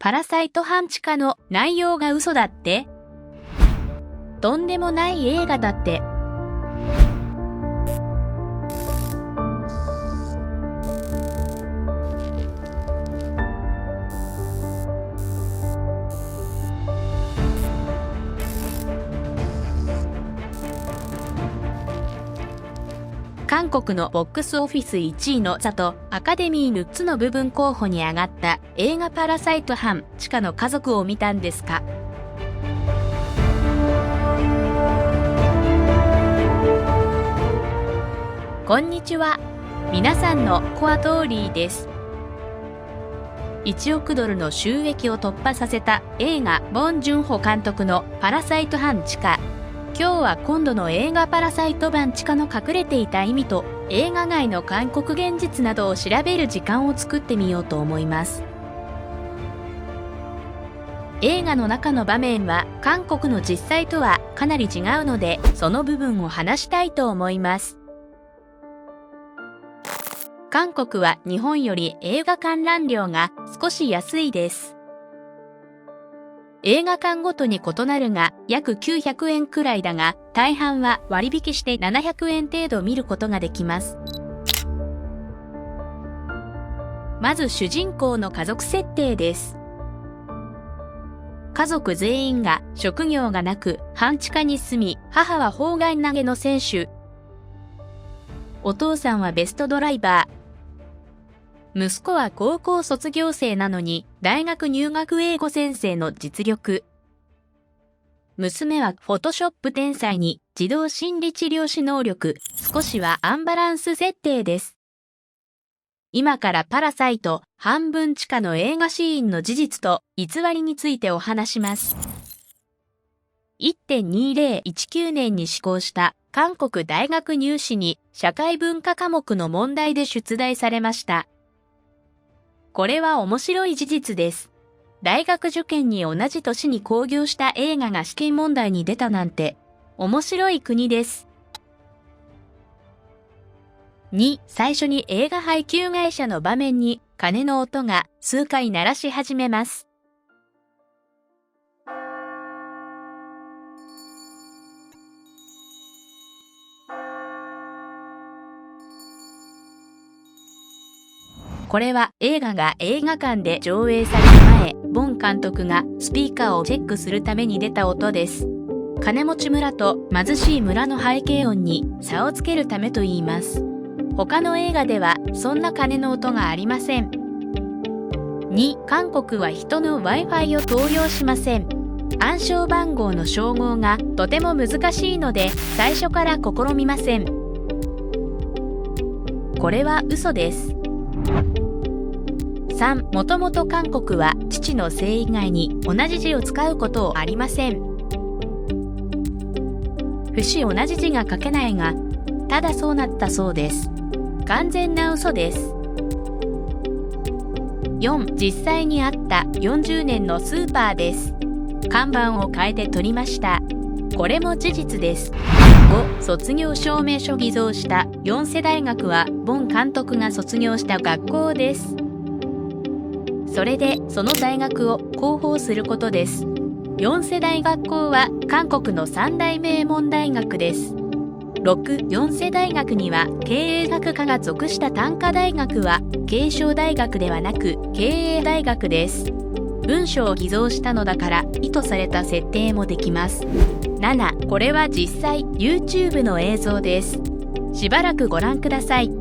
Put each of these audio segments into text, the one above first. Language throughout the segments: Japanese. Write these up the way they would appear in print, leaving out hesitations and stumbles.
パラサイト半地下の内容が嘘だって？とんでもない映画だって。韓国のボックスオフィス1位の座とアカデミー6つの部分候補に上がった映画パラサイト半地下の家族を見たんですか？こんにちは。皆さんのコアトーリーです。1億ドルの収益を突破させた映画ボン・ジュンホ監督のパラサイト半地下。今日は今度の映画パラサイト版地下の隠れていた意味と映画外の韓国現実などを調べる時間を作ってみようと思います。映画の中の場面は韓国の実際とはかなり違うので、その部分を話したいと思います。韓国は日本より映画観覧料が少し安いです。映画館ごとに異なるが約900円くらいだが、大半は割引して700円程度見ることができます。まず主人公の家族設定です。家族全員が職業がなく半地下に住み、母は砲丸投げの選手。お父さんはベストドライバー。息子は高校卒業生なのに大学入学英語先生の実力。娘はフォトショップ天才に自動心理治療師能力、少しはアンバランス設定です。今からパラサイト半分地下の映画シーンの事実と偽りについてお話します。1.2019 年に施行した韓国大学入試に社会文化科目の問題で出題されました。これは面白い事実です。大学受験に同じ年に興行した映画が試験問題に出たなんて、面白い国です。2、最初に映画配給会社の場面に鐘の音が数回鳴らし始めます。これは映画が映画館で上映される前、ボン監督がスピーカーをチェックするために出た音です。金持ち村と貧しい村の背景音に差をつけるためと言います。他の映画ではそんな鐘の音がありません。2、韓国は人の Wi-Fi を登用しません。暗証番号の照合がとても難しいので最初から試みません。これは嘘です。3、もともと韓国は父の姓以外に同じ字を使うことをありません。節同じ字が書けないが、ただそうなったそうです。完全な嘘です。4、実際にあった40年のスーパーです。看板を変えて撮りました。これも事実です。5、卒業証明書偽造した4世大学はボン監督が卒業した学校です。それでその大学を広報することです。4世大学校は韓国の三大名門大学です。6、4世大学には経営学科が属した単科大学は継承大学ではなく経営大学です。文章を偽造したのだから意図された設定もできます。7、これは実際 YouTube の映像です。しばらくご覧ください。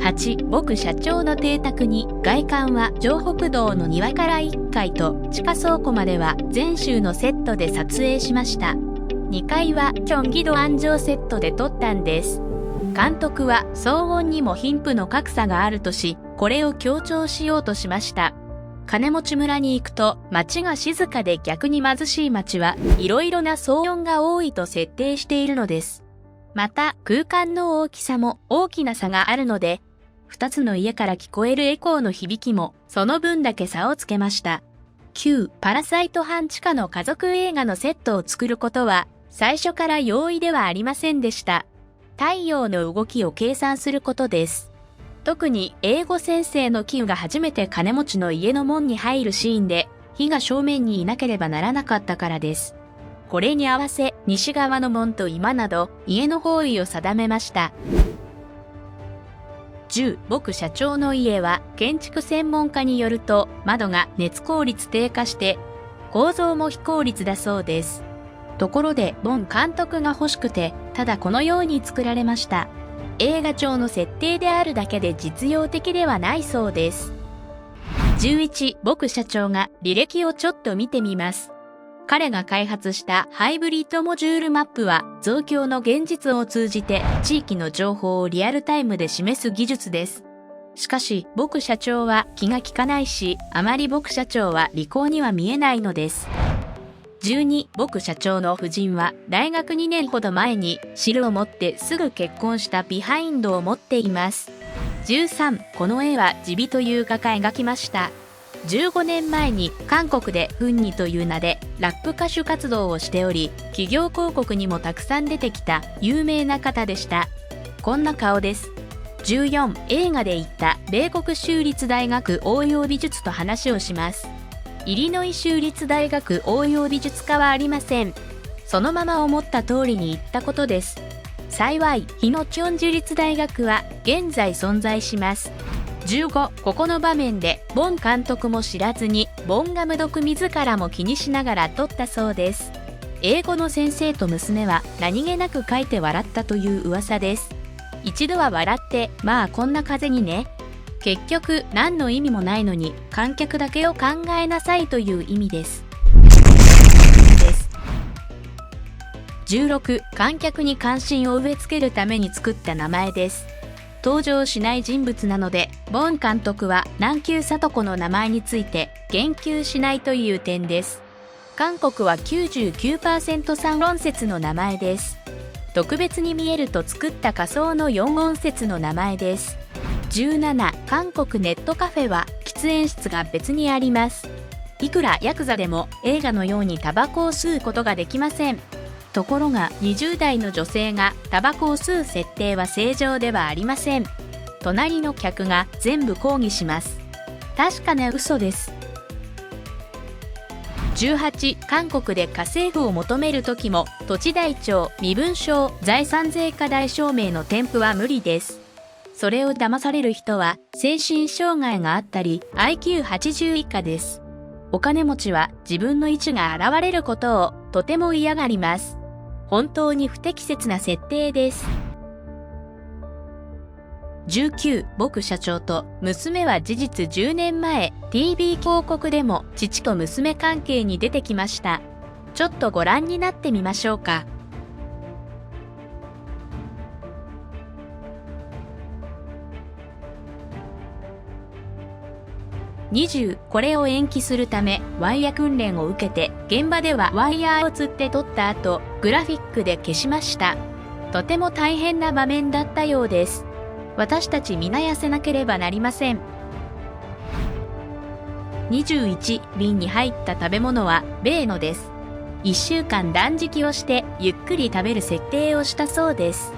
8、僕社長の邸宅に外観は城北道の庭から1階と地下倉庫までは全州のセットで撮影しました。2階はキョンギド安城セットで撮ったんです。監督は騒音にも貧富の格差があるとし、これを強調しようとしました。金持ち村に行くと街が静かで逆に貧しい街はいろいろな騒音が多いと設定しているのです。また空間の大きさも大きな差があるので、2つの家から聞こえるエコーの響きもその分だけ差をつけました。9、パラサイト半地下の家族映画のセットを作ることは最初から容易ではありませんでした。太陽の動きを計算することです。特に英語先生のキウが初めて金持ちの家の門に入るシーンで、火が正面にいなければならなかったからです。これに合わせ、西側の門と居間など、家の方位を定めました。10、僕社長の家は、建築専門家によると、窓が熱効率低下して、構造も非効率だそうです。ところで、ボン監督が欲しくて、ただこのように作られました。映画調の設定であるだけで実用的ではないそうです。11、僕社長が履歴をちょっと見てみます。彼が開発したハイブリッドモジュールマップは、増強の現実を通じて地域の情報をリアルタイムで示す技術です。しかし、僕社長は気が利かないし、あまり僕社長は利口には見えないのです。12、僕社長の夫人は大学2年ほど前に汁を持ってすぐ結婚したビハインドを持っています。13、この絵はジビという画家描きました。15年前に韓国でフンニという名でラップ歌手活動をしており、企業広告にもたくさん出てきた有名な方でした。こんな顔です。14、映画で言った米国州立大学応用美術と話をします。イリノイ州立大学応用美術科はありません。そのまま思った通りに言ったことです。幸い、日野チョンジュ立大学は現在存在します。15、ここの場面で、ボン監督も知らずに、ボンガム読自らも気にしながら撮ったそうです。英語の先生と娘は何気なく書いて笑ったという噂です。一度は笑って、まあこんな風にね。結局、何の意味もないのに、観客だけを考えなさいという意味です。16、観客に関心を植え付けるために作った名前です。登場しない人物なので、ボン監督は南宮聡子の名前について言及しないという点です。韓国は 99% 三音節の名前です。特別に見えると作った仮想の4音節の名前です。17、韓国ネットカフェは喫煙室が別にあります。いくらヤクザでも映画のようにタバコを吸うことができません。ところが20代の女性がタバコを吸う設定は正常ではありません。隣の客が全部抗議します。確かな嘘です。18、韓国で家政婦を求めるときも土地台帳、身分証、財産税課題証明の添付は無理です。それを騙される人は精神障害があったり IQ80 以下です。お金持ちは自分の位置が現れることをとても嫌がります。本当に不適切な設定です。19、僕社長と娘は事実10年前、TV 広告でも父と娘関係に出てきました。ちょっとご覧になってみましょうか。20、これを延期するためワイヤ訓練を受けて現場ではワイヤーを吊って撮った後グラフィックで消しました。とても大変な場面だったようです。私たち皆痩せなければなりません。21、瓶に入った食べ物は米のです。1週間断食をしてゆっくり食べる設定をしたそうです。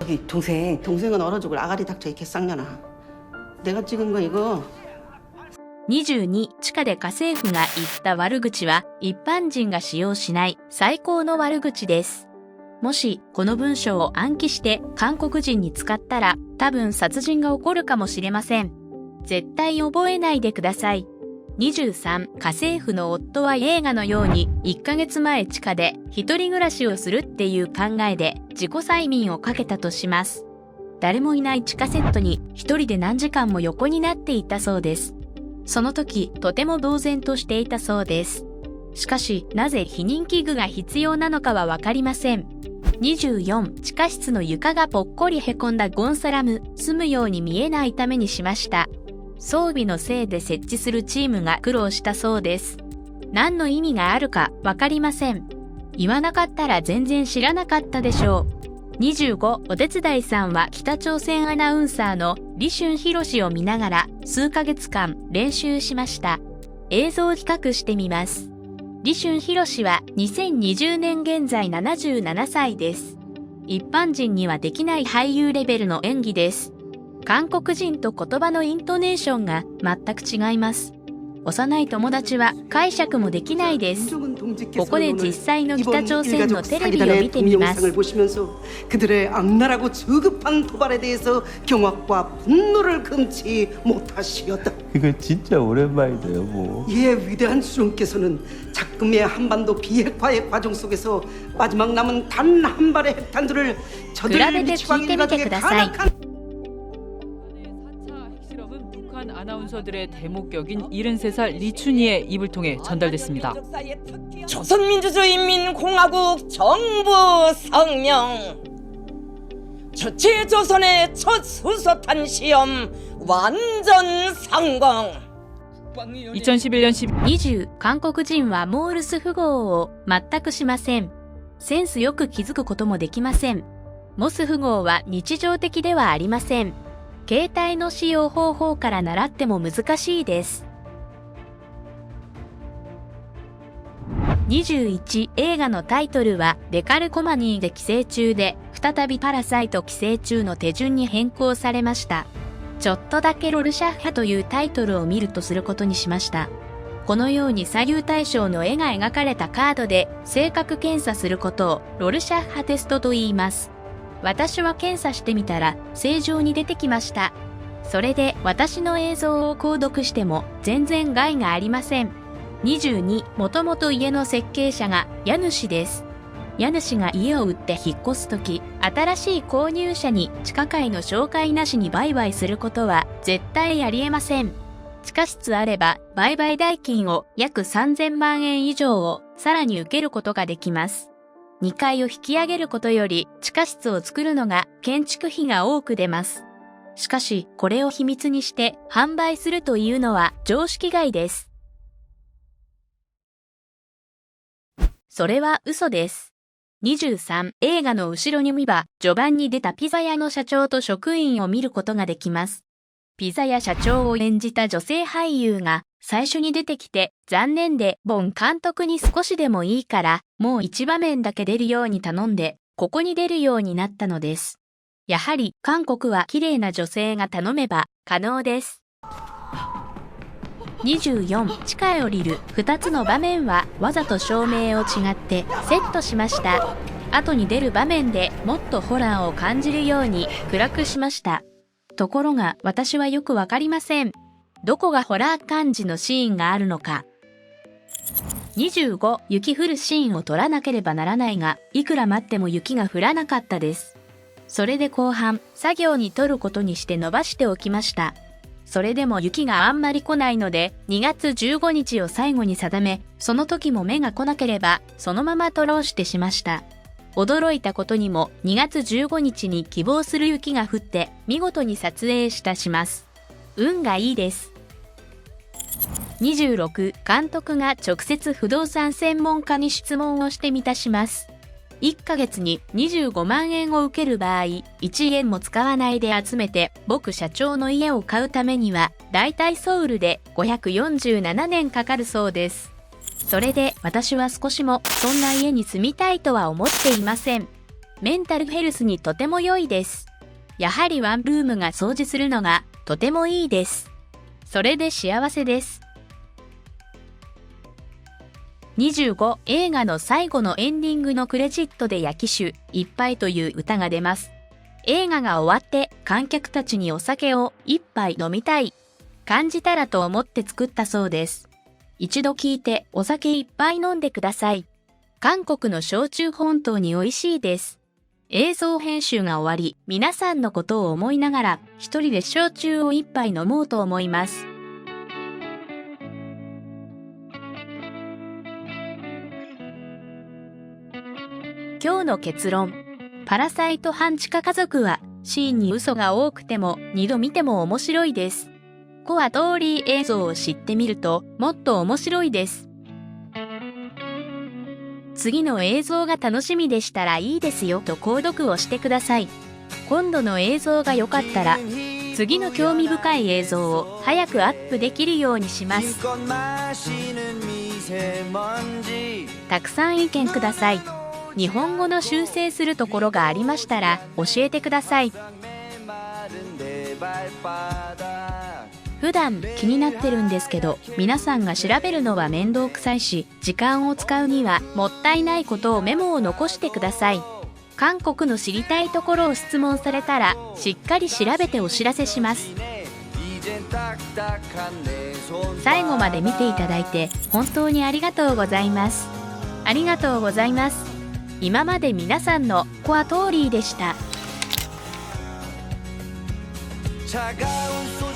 저기 동생은 얼어 죽을 아가리 닥쳐 이 개쌍년아. 내가 찍은 거 이거. 22、地下で家政婦が言った悪口は一般人が使用しない最高の悪口です。もしこの文章を暗記して韓国人に使ったら多分殺人が起こるかもしれません。絶対覚えないでください。23、家政婦の夫は映画のように1ヶ月前地下で一人暮らしをするっていう考えで自己催眠をかけたとします。誰もいない地下セットに一人で何時間も横になっていたそうです。その時とても呆然としていたそうです。しかしなぜ避妊器具が必要なのかはわかりません。24、地下室の床がぽっこりへこんだゴンサラム、住むように見えないためにしました。装備のせいで設置するチームが苦労したそうです。何の意味があるかわかりません。言わなかったら全然知らなかったでしょう。25、お手伝いさんは北朝鮮アナウンサーの李春博を見ながら数ヶ月間練習しました。映像比較してみます。李春博は2020年現在77歳です。一般人にはできない俳優レベルの演技です。韓国人と言葉のイントネーションが全く違います。幼い友達は解釈もできないです。ここで実際の北朝鮮のテレビを見てみます。그들의 악랄하고 저급한 도발에 대해서 경악과 분노를 금치 못하시었다. 이거 진짜 오랜만이네요, 뭐. 이에 위대한 수령께서는 작금의 한반도 비핵화의 과정 속에서 마지막 남은 단 한 발의 핵탄두를 저들 미치광이 가족의 간악한 아나운서들의 대목격인 73살 리춘희의 입을 통해 전달됐습니다. 조선민주주의인민공화국 정부 성명. 주체조선의 첫 수소탄 시험 완전 성공. 2011년 20、韓国人はモールス符号を全くしません。センスよく気づくこともできません。モス符号は日常的ではありません。携帯の使用方法から習っても難しいです。21、映画のタイトルはデカルコマニーで寄生虫で、再びパラサイト寄生虫の手順に変更されました。ちょっとだけロルシャッハというタイトルを見るとすることにしました。このように左右対称の絵が描かれたカードで性格検査することをロルシャッハテストと言います。私は検査してみたら正常に出てきました。それで私の映像を購読しても全然害がありません。22、もともと家の設計者が家主です。家主が家を売って引っ越すとき、新しい購入者に地下階の紹介なしに売買することは絶対ありえません。地下室あれば売買代金を約3000万円以上をさらに受けることができます。2階を引き上げることより地下室を作るのが建築費が多く出ます。しかし、これを秘密にして販売するというのは常識外です。それは嘘です。23、映画の後ろに見ば序盤に出たピザ屋の社長と職員を見ることができます。ピザ屋社長を演じた女性俳優が最初に出てきて、残念でボン監督に少しでもいいからもう一場面だけ出るように頼んで、ここに出るようになったのです。やはり韓国は綺麗な女性が頼めば可能です。24、地下へ降りる2つの場面はわざと照明を違ってセットしました。後に出る場面でもっとホラーを感じるように暗くしました。ところが私はよくわかりません。どこがホラー感じのシーンがあるのか。25、雪降るシーンを撮らなければならないが、いくら待っても雪が降らなかったです。それで後半、作業に撮ることにして伸ばしておきました。それでも雪があんまり来ないので、2月15日を最後に定め、その時も目が来なければ、そのまま撮ろうしてしました。驚いたことにも2月15日に希望する雪が降って見事に撮影したします。運がいいです。26、監督が直接不動産専門家に質問をしてみたします。1ヶ月に25万円を受ける場合、1円も使わないで集めて僕社長の家を買うためには、だいたいソウルで547年かかるそうです。それで私は少しもそんな家に住みたいとは思っていません。メンタルヘルスにとても良いです。やはりワンルームが掃除するのがとてもいいです。それで幸せです。25、映画の最後のエンディングのクレジットで焼き酒いっぱいという歌が出ます。映画が終わって観客たちにお酒を一杯飲みたい、感じたらと思って作ったそうです。一度聞いてお酒いっぱい飲んでください。韓国の焼酎本当に美味しいです。映像編集が終わり、皆さんのことを思いながら一人で焼酎を一杯飲もうと思います。今日の結論。パラサイト半地下家族はシーンに嘘が多くても2度見ても面白いです。コアトーリー映像を知ってみるともっと面白いです。次の映像が楽しみでしたらいいですよと購読をしてください。今度の映像が良かったら次の興味深い映像を早くアップできるようにします。たくさん意見ください。日本語の修正するところがありましたら教えてください。普段気になってるんですけど、皆さんが調べるのは面倒くさいし、時間を使うにはもったいないことをメモを残してください。韓国の知りたいところを質問されたら、しっかり調べてお知らせします。最後まで見ていただいて本当にありがとうございます。ありがとうございます。今まで皆さんのコアトーリーでした。 차가운